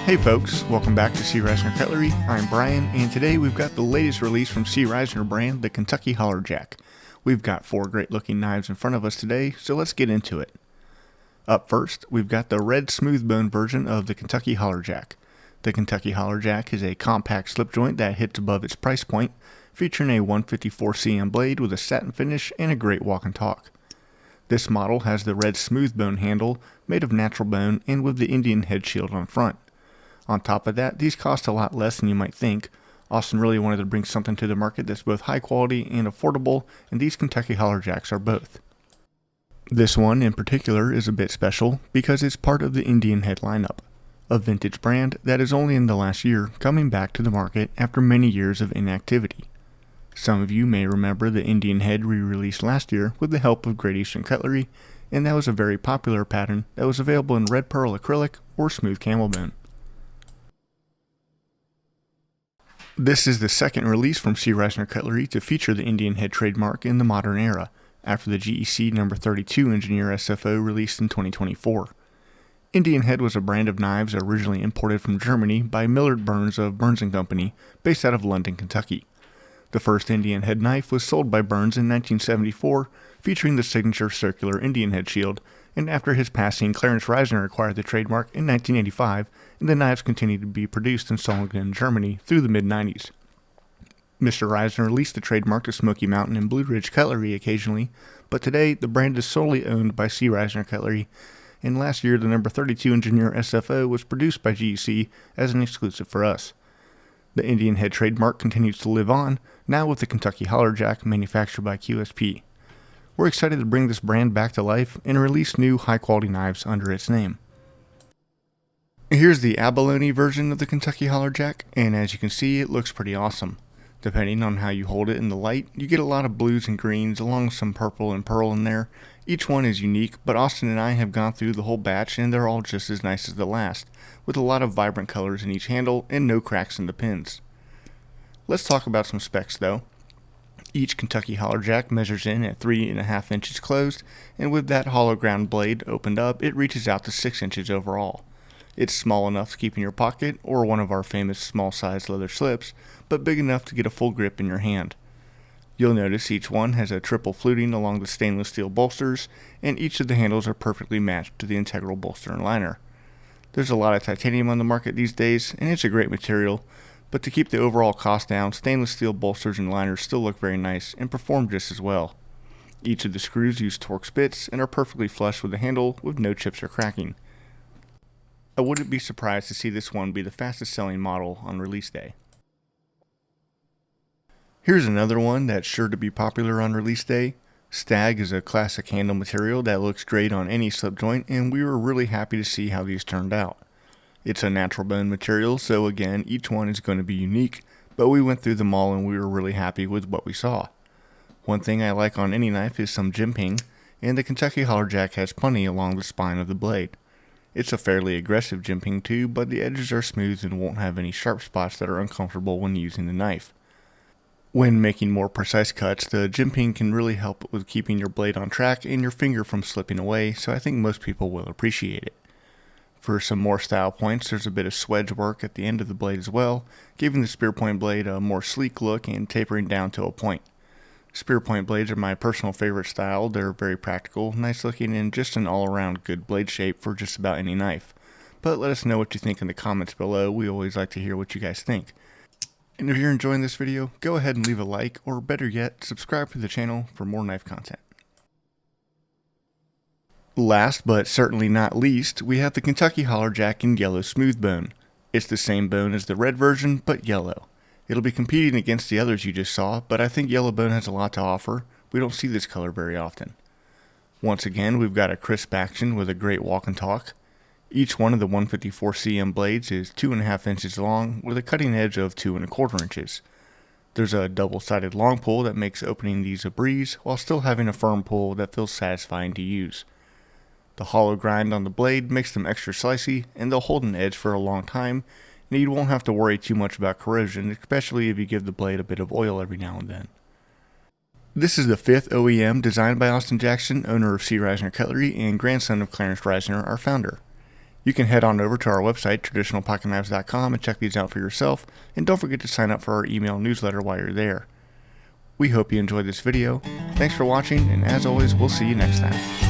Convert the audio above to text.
Hey folks, welcome back to Risner Cutlery. I'm Brian, and today we've got the latest release from Risner brand, the Kentucky Holler Jack. We've got 4 great looking knives in front of us today, so let's get into it. Up first, we've got the red smooth bone version of the Kentucky Holler Jack. The Kentucky Holler Jack is a compact slip joint that hits above its price point, featuring a 154 cm blade with a satin finish and a great walk and talk. This model has the red smooth bone handle made of natural bone and with the Indian head shield on front. On top of that, these cost a lot less than you might think. Austin really wanted to bring something to the market that's both high quality and affordable, and these Kentucky Holler Jacks are both. This one in particular is a bit special because it's part of the Indian Head lineup, a vintage brand that is only in the last year coming back to the market after many years of inactivity. Some of you may remember the Indian Head re-released last year with the help of Great Eastern Cutlery, and that was a very popular pattern that was available in red pearl acrylic or smooth camel bone. This is the second release from Risner Cutlery to feature the Indian Head trademark in the modern era, after the GEC No. 32 Engineer SFO released in 2024. Indian Head was a brand of knives originally imported from Germany by Millard Burns of Burns & Company, based out of London, Kentucky. The first Indian Head knife was sold by Burns in 1974, featuring the signature circular Indian Head shield, and after his passing, Clarence Risner acquired the trademark in 1985, and the knives continued to be produced and sold in Germany through the mid-90s. Mr. Risner leased the trademark to Smoky Mountain and Blue Ridge Cutlery occasionally, but today the brand is solely owned by Risner Cutlery, and last year the No. 32 Engineer SFO was produced by GEC as an exclusive for us. The Indian Head trademark continues to live on, now with the Kentucky Holler Jack manufactured by QSP. We're excited to bring this brand back to life and release new high-quality knives under its name. Here's the Abalone version of the Kentucky Holler Jack, and as you can see, it looks pretty awesome. Depending on how you hold it in the light, you get a lot of blues and greens along with some purple and pearl in there. Each one is unique, but Austin and I have gone through the whole batch and they're all just as nice as the last, with a lot of vibrant colors in each handle and no cracks in the pins. Let's talk about some specs though. Each Kentucky Holler Jack measures in at 3.5 inches closed, and with that hollow ground blade opened up, it reaches out to 6 inches overall. It's small enough to keep in your pocket or one of our famous small-sized leather slips, but big enough to get a full grip in your hand. You'll notice each one has a triple fluting along the stainless steel bolsters, and each of the handles are perfectly matched to the integral bolster and liner. There's a lot of titanium on the market these days, and it's a great material, but to keep the overall cost down, stainless steel bolsters and liners still look very nice and perform just as well. Each of the screws use Torx bits and are perfectly flush with the handle with no chips or cracking. I wouldn't be surprised to see this one be the fastest selling model on release day. Here's another one that's sure to be popular on release day. Stag is a classic handle material that looks great on any slip joint, and we were really happy to see how these turned out. It's a natural bone material, so again, each one is going to be unique, but we went through them all and we were really happy with what we saw. One thing I like on any knife is some jimping, and the Kentucky Holler Jack has plenty along the spine of the blade. It's a fairly aggressive jimping too, but the edges are smooth and won't have any sharp spots that are uncomfortable when using the knife. When making more precise cuts, the jimping can really help with keeping your blade on track and your finger from slipping away, so I think most people will appreciate it. For some more style points, there's a bit of swedge work at the end of the blade as well, giving the spear point blade a more sleek look and tapering down to a point. Spear point blades are my personal favorite style. They're very practical, nice looking, and just an all-around good blade shape for just about any knife. But let us know what you think in the comments below. We always like to hear what you guys think. And if you're enjoying this video, go ahead and leave a like, or better yet, subscribe to the channel for more knife content. Last but certainly not least, we have the Kentucky Holler Jack in yellow smooth bone. It's the same bone as the red version, but yellow. It'll be competing against the others you just saw, but I think yellow bone has a lot to offer. We don't see this color very often. Once again, we've got a crisp action with a great walk and talk. Each one of the 154 cm blades is 2.5 inches long with a cutting edge of 2.25 inches. There's a double-sided long pull that makes opening these a breeze while still having a firm pull that feels satisfying to use. The hollow grind on the blade makes them extra slicey, and they'll hold an edge for a long time, and you won't have to worry too much about corrosion, especially if you give the blade a bit of oil every now and then. This is the 5th OEM designed by Austin Jackson, owner of Risner Cutlery and grandson of Clarence Risner, our founder. You can head on over to our website, traditionalpocketknives.com, and check these out for yourself, and don't forget to sign up for our email newsletter while you're there. We hope you enjoyed this video. Thanks for watching, and as always, we'll see you next time.